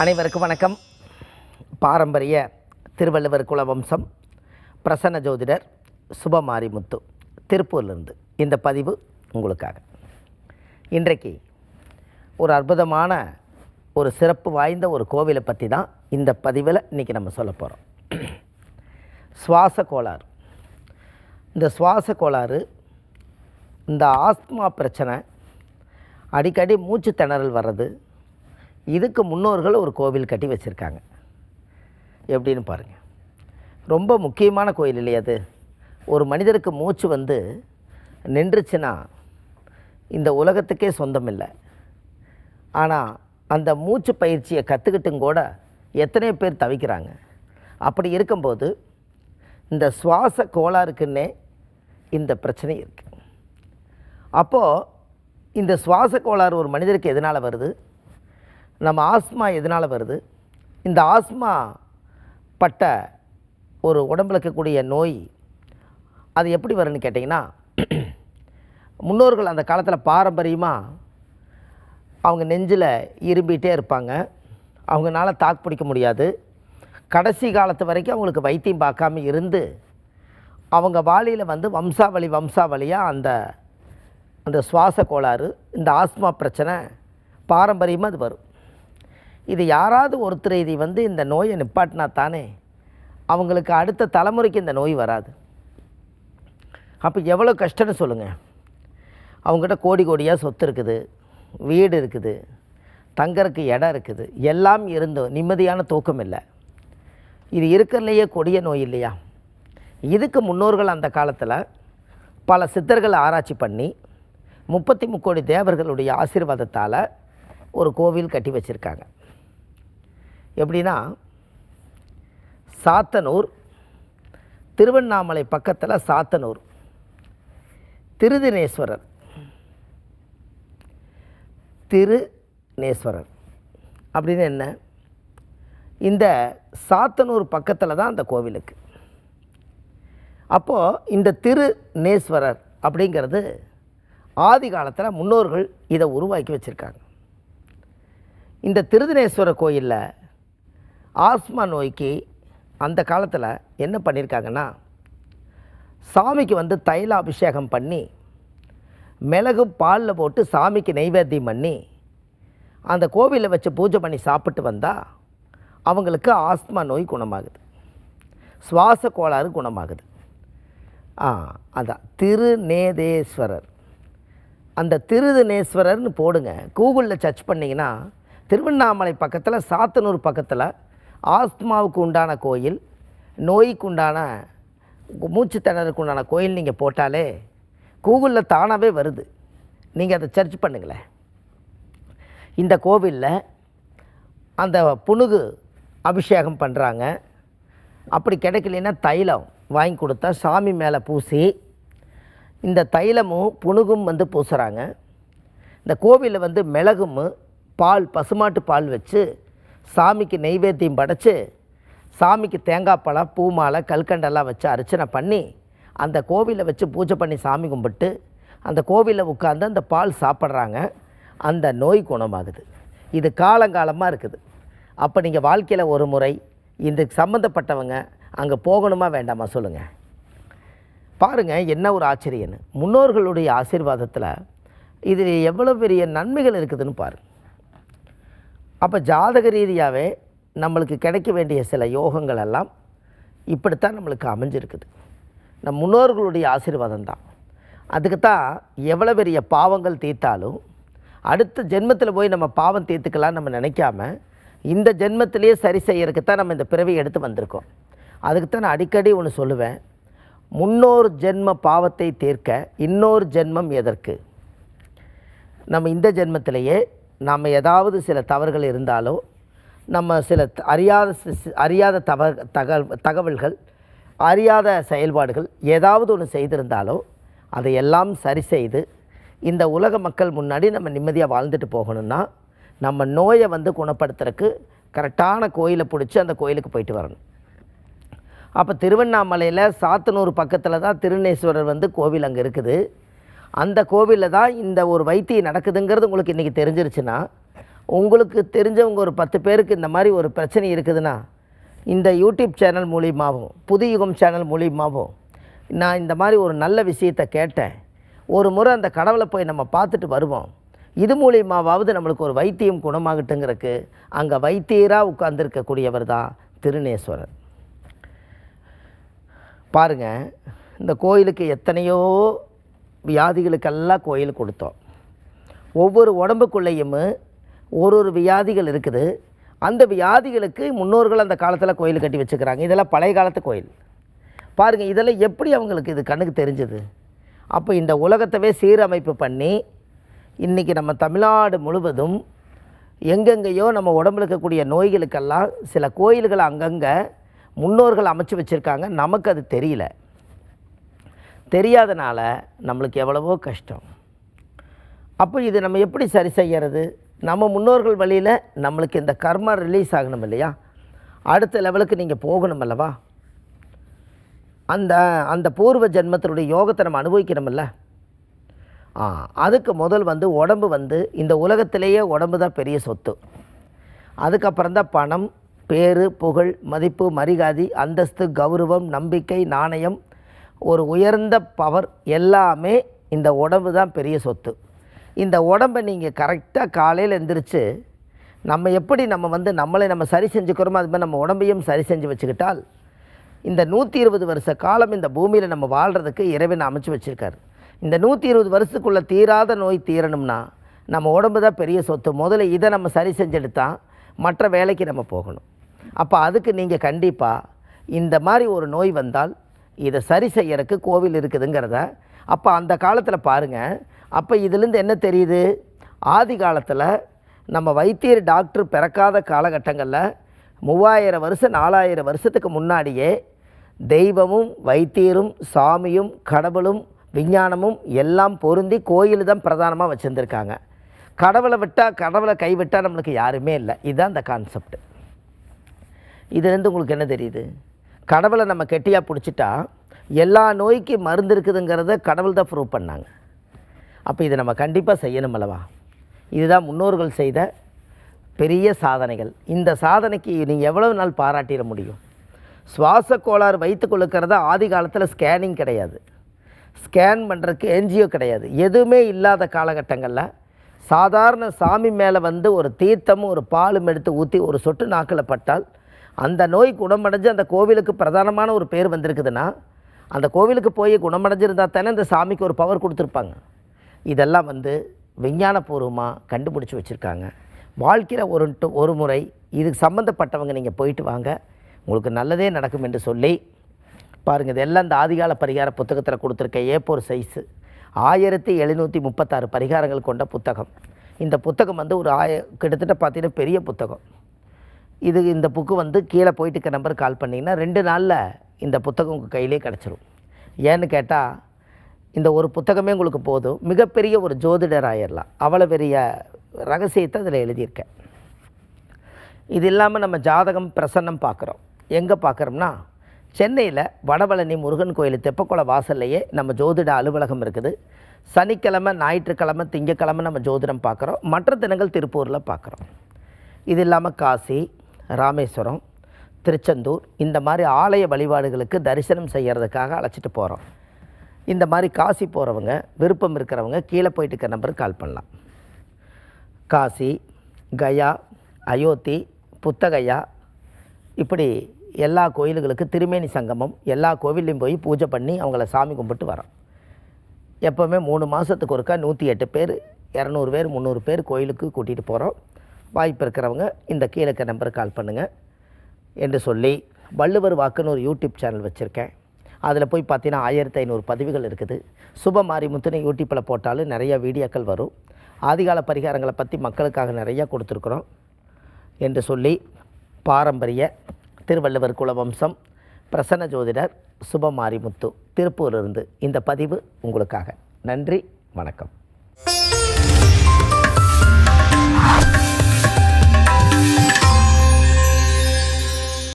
அனைவருக்கும் வணக்கம். பாரம்பரிய திருவள்ளுவர் குலவம்சம் பிரசன்ன ஜோதிடர் சுபமாரிமுத்து திருப்பூர்லேருந்து இந்த பதிவு உங்களுக்காக. இன்றைக்கு ஒரு அற்புதமான ஒரு சிறப்பு வாய்ந்த ஒரு கோவிலை பற்றி தான் இந்த பதிவில் இன்றைக்கி நம்ம சொல்ல போகிறோம். சுவாச கோளாறு. இந்த சுவாச கோளாறு, இந்த ஆஸ்துமா பிரச்சனை, அடிக்கடி மூச்சு திணறல் வர்றது, இதுக்கு முன்னோர்கள் ஒரு கோவில் கட்டி வச்சுருக்காங்க. எப்படின்னு பாருங்கள். ரொம்ப முக்கியமான கோயில் இல்லையா அது? ஒரு மனிதருக்கு மூச்சு நின்றுச்சுன்னா இந்த உலகத்துக்கே சொந்தம் இல்லை. ஆனால் அந்த மூச்சு பயிற்சியை கற்றுக்கிட்டும் கூட எத்தனையோ பேர் தவிக்கிறாங்க. அப்படி இருக்கும்போது இந்த சுவாச கோளாறுக்குன்னே இந்த பிரச்சனை இருக்குது. அப்போது இந்த சுவாச கோளாறு ஒரு மனிதருக்கு எதனால் வருது? நம்ம ஆஸ்மா எதனால் வருது? இந்த ஆஸ்மா பட்ட ஒரு உடம்பில் இருக்கக்கூடிய நோய் அது எப்படி வரும்னு கேட்டிங்கன்னா, முன்னோர்கள் அந்த காலத்தில் பாரம்பரியமாக அவங்க நெஞ்சில் இரும்பிகிட்டே இருப்பாங்க. அவங்களால தாக்கு பிடிக்க முடியாது. கடைசி காலத்து வரைக்கும் அவங்களுக்கு வைத்தியம் பார்க்காம இருந்து அவங்க வாளியில் வம்சாவளியாக அந்த சுவாச கோளாறு, இந்த ஆஸ்மா பிரச்சனை பாரம்பரியமாக அது வரும். இது யாராவது ஒருத்தர் இந்த நோயை நிப்பாட்டினா தானே அவங்களுக்கு அடுத்த தலைமுறைக்கு இந்த நோய் வராது. அப்போ எவ்வளோ கஷ்டம்னு சொல்லுங்கள். அவங்ககிட்ட கோடி கோடியாக சொத்து இருக்குது, வீடு இருக்குது, தங்கறதுக்கு இடம் இருக்குது, எல்லாம் இருந்தும் நிம்மதியான தூக்கம் இல்லை. இது இருக்கிறதுலையே கொடிய நோய் இல்லையா? இதுக்கு முன்னோர்கள் அந்த காலத்தில் பல சித்தர்கள் ஆராய்ச்சி பண்ணி 33 கோடி தேவர்களுடைய ஆசீர்வாதத்தால் ஒரு கோவில் கட்டி வச்சுருக்காங்க. எப்படின்னா, சாத்தனூர், திருவண்ணாமலை பக்கத்தில் சாத்தனூர் திருநேஸ்வரர் அப்படின்னு என்ன? இந்த சாத்தனூர் பக்கத்தில் தான் அந்த கோவிலுக்கு. அப்போது இந்த திருநேஸ்வரர் அப்படிங்கிறது ஆதி காலத்தில் முன்னோர்கள் இதை உருவாக்கி வச்சுருக்காங்க. இந்த திருநேஸ்வரர் கோயிலில் ஆஸ்மா நோய்க்கு அந்த காலத்தில் என்ன பண்ணியிருக்காங்கன்னா, சாமிக்கு தைல அபிஷேகம் பண்ணி மிளகு பாலில் போட்டு சாமிக்கு நைவேத்தியம் பண்ணி அந்த கோவிலில் வச்சு பூஜை பண்ணி சாப்பிட்டு வந்தால் அவங்களுக்கு ஆஸ்மா நோய் குணமாகுது, சுவாச கோளாறு குணமாகுது. அதான் திருநேதேஸ்வரர். அந்த திருநேஸ்வரர்னு போடுங்க, கூகுளில் சர்ச் பண்ணிங்கன்னா திருவண்ணாமலை பக்கத்தில் சாத்தனூர் பக்கத்தில் ஆஸ்துமாவுக்கு உண்டான கோயில், நோய்க்கு உண்டான மூச்சு திணறலுக்கு உண்டான கோயில் நீங்கள் போட்டாலே கூகுளில் தானாகவே வருது. நீங்கள் அதை சர்ச் பண்ணுங்களேன். இந்த கோவிலில் அந்த புனுகு அபிஷேகம் பண்ணுறாங்க. அப்படி கிடைக்கலன்னா தைலம் வாங்கி கொடுத்தா சாமி மேலே பூசி இந்த தைலமும் புனுகும் பூசுகிறாங்க. இந்த கோவிலில் மிளகும் பால், பசுமாட்டு பால் வச்சு சாமிக்கு நெய்வேத்தியம் படைச்சி சாமிக்கு தேங்காய் பழம், பூ மாலை, கல்கண்டெல்லாம் வச்சு அர்ச்சனை பண்ணி அந்த கோவிலை வச்சு பூஜை பண்ணி சாமி கும்பிட்டு அந்த கோவிலில் உட்காந்து அந்த பால் சாப்பிட்றாங்க. அந்த நோய் குணமாகுது. இது காலங்காலமாக இருக்குது. அப்போ நீங்கள் வாழ்க்கையில் ஒரு முறை இந்த சம்மந்தப்பட்டவங்க அங்கே போகணுமா வேண்டாமா சொல்லுங்கள். பாருங்கள் என்ன ஒரு ஆச்சரியன்னு. முன்னோர்களுடைய ஆசீர்வாதத்தில் இது எவ்வளோ பெரிய நன்மைகள் இருக்குதுன்னு பாருங்கள். அப்போ ஜாதக ரீதியாகவே நம்மளுக்கு கிடைக்க வேண்டிய சில யோகங்கள் எல்லாம் இப்படித்தான் நம்மளுக்கு அமைஞ்சிருக்குது. நம் முன்னோர்களுடைய ஆசீர்வாதம் தான். அதுக்கு தான் எவ்வளோ பெரிய பாவங்கள் தீர்த்தாலும் அடுத்த ஜென்மத்தில் போய் நம்ம பாவம் தீர்த்துக்கலாம்னு நம்ம நினைக்காம இந்த ஜென்மத்திலேயே சரி செய்யறதுக்கு தான் நம்ம இந்த பிறவி எடுத்து வந்திருக்கோம். அதுக்கு தான் நான் அடிக்கடி ஒன்று சொல்லுவேன், முன்னோர் ஜென்ம பாவத்தை தீர்க்க இன்னொரு ஜென்மம் எதற்கு? நம்ம இந்த ஜென்மத்திலேயே நாம் ஏதாவது சில தவறுகள் இருந்தாலோ, நம்ம சில அறியாத தகவல்கள், அறியாத செயல்பாடுகள் ஏதாவது ஒன்று செய்திருந்தாலோ அதையெல்லாம் சரி செய்து இந்த உலக மக்கள் முன்னாடி நம்ம நிம்மதியாக வாழ்ந்துட்டு போகணுன்னா நம்ம நோயை குணப்படுத்துறதுக்கு கரெக்டான கோயிலை பிடிச்சி அந்த கோயிலுக்கு போயிட்டு வரணும். அப்போ திருவண்ணாமலையில் சாத்தனூர் பக்கத்தில் தான் திருநேஸ்வரர் கோவில் அங்கே இருக்குது. அந்த கோவிலில் தான் இந்த ஒரு வைத்தியம் நடக்குதுங்கிறது உங்களுக்கு இன்றைக்கி தெரிஞ்சிருச்சுன்னா உங்களுக்கு தெரிஞ்சவங்க ஒரு 10 பேருக்கு இந்த மாதிரி ஒரு பிரச்சனை இருக்குதுன்னா இந்த யூடியூப் சேனல் மூலியமாகவும் புது யுகம் சேனல் மூலியமாகவும் நான் இந்த மாதிரி ஒரு நல்ல விஷயத்தை கேட்டேன், ஒரு முறை அந்த கடவுளை போய் நம்ம பார்த்துட்டு வருவோம், இது மூலியமாவது நம்மளுக்கு ஒரு வைத்தியம் குணமாகட்டுங்கிறதுக்கு அங்கே வைத்தியராக உட்கார்ந்துருக்கக்கூடியவர் தான் திருநேஸ்வரர். பாருங்கள், இந்த கோயிலுக்கு எத்தனையோ வியாதிகளுக்கெல்லாம் கோயில் கொடுத்தோம். ஒவ்வொரு உடம்புக்குள்ளேயும் ஒரு வியாதிகள் இருக்குது. அந்த வியாதிகளுக்கு முன்னோர்கள் அந்த காலத்தில் கோயில் கட்டி வச்சுக்கிறாங்க. இதெல்லாம் பழைய காலத்து கோயில். பாருங்கள், இதெல்லாம் எப்படி அவங்களுக்கு இது கண்ணுக்கு தெரிஞ்சது? அப்போ இந்த உலகத்தவே சீரமைப்பு பண்ணி இன்றைக்கி நம்ம தமிழ்நாடு முழுவதும் எங்கெங்கேயோ நம்ம உடம்புல இருக்கக்கூடிய நோய்களுக்கெல்லாம் சில கோயில்களை அங்கங்கே முன்னோர்கள் அமைச்சு வச்சுருக்காங்க. நமக்கு அது தெரியல. தெரியாதனால நம்மளுக்கு எவ்வளவோ கஷ்டம். அப்போ இது நம்ம எப்படி சரி செய்கிறது? நம்ம முன்னோர்கள் வழியில் நம்மளுக்கு இந்த கர்மா ரிலீஸ் ஆகணும் இல்லையா? அடுத்த லெவலுக்கு நீங்கள் போகணும் அல்லவா? அந்த பூர்வ ஜென்மத்தினுடைய யோகத்தை நம்ம அனுபவிக்கணுமில்ல. அதுக்கு முதல் உடம்பு இந்த உலகத்திலேயே உடம்பு தான் பெரிய சொத்து. அதுக்கப்புறம் தான் பணம், பேர், புகழ், மதிப்பு, மரியாதை, அந்தஸ்து, கௌரவம், நம்பிக்கை, நாணயம், ஒரு உயர்ந்த பவர் எல்லாமே இந்த உடம்பு தான் பெரிய சொத்து. இந்த உடம்பை நீங்கள் கரெக்டாக காலையில் எந்திரிச்சு நம்ம எப்படி நம்மளை நம்ம சரி செஞ்சுக்கிறோமோ அது மாதிரி நம்ம உடம்பையும் சரி செஞ்சு வச்சுக்கிட்டால் இந்த 120 வருஷ காலம் இந்த பூமியில் நம்ம வாழ்கிறதுக்கு இறைவன் அமைச்சு வச்சுருக்காரு. இந்த 120 வருஷத்துக்குள்ளே தீராத நோய் தீரணும்னா நம்ம உடம்பு தான் பெரிய சொத்து. முதல்ல இதை நம்ம சரி செஞ்செடுத்தால் மற்ற வேலைக்கு நம்ம போகணும். அப்போ அதுக்கு நீங்கள் கண்டிப்பாக இந்த மாதிரி ஒரு நோய் வந்தால் இதை சரி செய்யறதுக்கு கோவில் இருக்குதுங்கிறத அப்போ அந்த காலத்தில் பாருங்கள். அப்போ இதிலேருந்து என்ன தெரியுது? ஆதி காலத்தில் நம்ம வைத்தியர் டாக்டர் பிறக்காத காலகட்டங்களில் 3000 வருஷம் 4000 வருஷத்துக்கு முன்னாடியே தெய்வமும் வைத்தியரும் சாமியும் கடவுளும் விஞ்ஞானமும் எல்லாம் பொருந்தி கோயில் தான் பிரதானமாக வச்சுருந்துருக்காங்க. கடவுளை கைவிட்டால் நம்மளுக்கு யாருமே இல்லை. இதுதான் இந்த கான்செப்ட். இதுலேருந்து உங்களுக்கு என்ன தெரியுது? கடவுளை நம்ம கெட்டியாக பிடிச்சிட்டா எல்லா நோய்க்கு மருந்து இருக்குதுங்கிறத கடவுள் தான் ப்ரூவ் பண்ணாங்க. அப்போ இதை நம்ம கண்டிப்பாக செய்யணும் அல்லவா? இதுதான் முன்னோர்கள் செய்த பெரிய சாதனைகள். இந்த சாதனைக்கு நீங்கள் எவ்வளவு நாள் பாராட்டிட முடியும்? சுவாச கோளாறு வைத்து கொள்ளுக்கிறதா ஆதி காலத்தில் ஸ்கேனிங் கிடையாது, ஸ்கேன் பண்ணுறதுக்கு என்ஜிஓ கிடையாது, எதுவுமே இல்லாத காலகட்டங்களில் சாதாரண சாமி மேலே ஒரு தீர்த்தமும் ஒரு பாலும் எடுத்து ஊற்றி ஒரு சொட்டு நாக்கில் பட்டால் அந்த நோய் குணமடைஞ்சு அந்த கோவிலுக்கு பிரதானமான ஒரு பேர் வந்திருக்குதுன்னா அந்த கோவிலுக்கு போய் குணமடைஞ்சிருந்தால் தானே அந்த சாமிக்கு ஒரு பவர் கொடுத்துருப்பாங்க. இதெல்லாம் விஞ்ஞானபூர்வமாக கண்டுபிடிச்சி வச்சுருக்காங்க. வாழ்க்கையில் ஒரு முறை இதுக்கு சம்மந்தப்பட்டவங்க நீங்கள் போயிட்டு வாங்க, உங்களுக்கு நல்லதே நடக்கும் என்று சொல்லி பாருங்கள். இதெல்லாம் இந்த ஆதிகால பரிகார புத்தகத்தில் கொடுத்துருக்க A4 சைஸு 1736 பரிகாரங்கள் கொண்ட புத்தகம். இந்த புத்தகம் ஒரு கிட்டத்தட்ட பார்த்தீங்கன்னா பெரிய புத்தகம். இந்த புக்கு கீழே போயிட்டு இருக்க நம்பருக்கு கால் பண்ணிங்கன்னா 2 நாளில் இந்த புத்தகம் உங்கள் கையிலே கிடச்சிரும். ஏன்னு கேட்டால் இந்த ஒரு புத்தகமே உங்களுக்கு போதும், மிகப்பெரிய ஒரு ஜோதிடர் ஆயிடலாம். அவ்வளோ பெரிய ரகசியத்தை அதில் எழுதியிருக்கேன். இது இல்லாமல் நம்ம ஜாதகம் பிரசன்னம் பார்க்குறோம். எங்கே பார்க்குறோம்னா சென்னையில் வடபழனி முருகன் கோயில் தெப்பக்குள வாசல்லையே நம்ம ஜோதிட அலுவலகம் இருக்குது. சனிக்கிழமை, ஞாயிற்றுக்கிழமை, திங்கக்கிழமை நம்ம ஜோதிடம் பார்க்குறோம். மற்ற தினங்கள் திருப்பூரில் பார்க்குறோம். இது இல்லாமல் காசி, ராமேஸ்வரம், திருச்செந்தூர் இந்த மாதிரி ஆலய வழிபாடுகளுக்கு தரிசனம் செய்கிறதுக்காக அழைச்சிட்டு போகிறோம். இந்த மாதிரி காசி போகிறவங்க விருப்பம் இருக்கிறவங்க கீழே போயிட்டு இருக்க நம்பருக்கு கால் பண்ணலாம். காசி, கயா, அயோத்தி, புத்தகயா இப்படி எல்லா கோயில்களுக்கு திருமேனி சங்கமம் எல்லா கோவிலையும் போய் பூஜை பண்ணி அவங்கள சாமி கும்பிட்டு வரோம். எப்போவுமே 3 மாதத்துக்கு ஒருக்கா 108 பேர் 200 பேர் 300 பேர் கோயிலுக்கு கூட்டிகிட்டு போகிறோம். வாய்ப்பு இருக்கிறவங்க இந்த கீழே இருக்க நம்பருக்கு கால் பண்ணுங்கள் என்று சொல்லி வள்ளுவர் வாக்குன்னு ஒரு யூடியூப் சேனல் வச்சுருக்கேன். அதில் போய் பார்த்தீங்கன்னா 1500 பதிவுகள் இருக்குது. சுப மாரிமுத்துன்னு யூடியூப்பில் போட்டாலும் நிறைய வீடியோக்கள் வரும். ஆதிகால பரிகாரங்களை பற்றி மக்களுக்காக நிறையா கொடுத்துருக்குறோம் என்று சொல்லி பாரம்பரிய திருவள்ளுவர் குலவம்சம் பிரசன்ன ஜோதிடர் சுப மாரிமுத்து திருப்பூரிலிருந்து இந்த பதிவு உங்களுக்காக. நன்றி, வணக்கம்.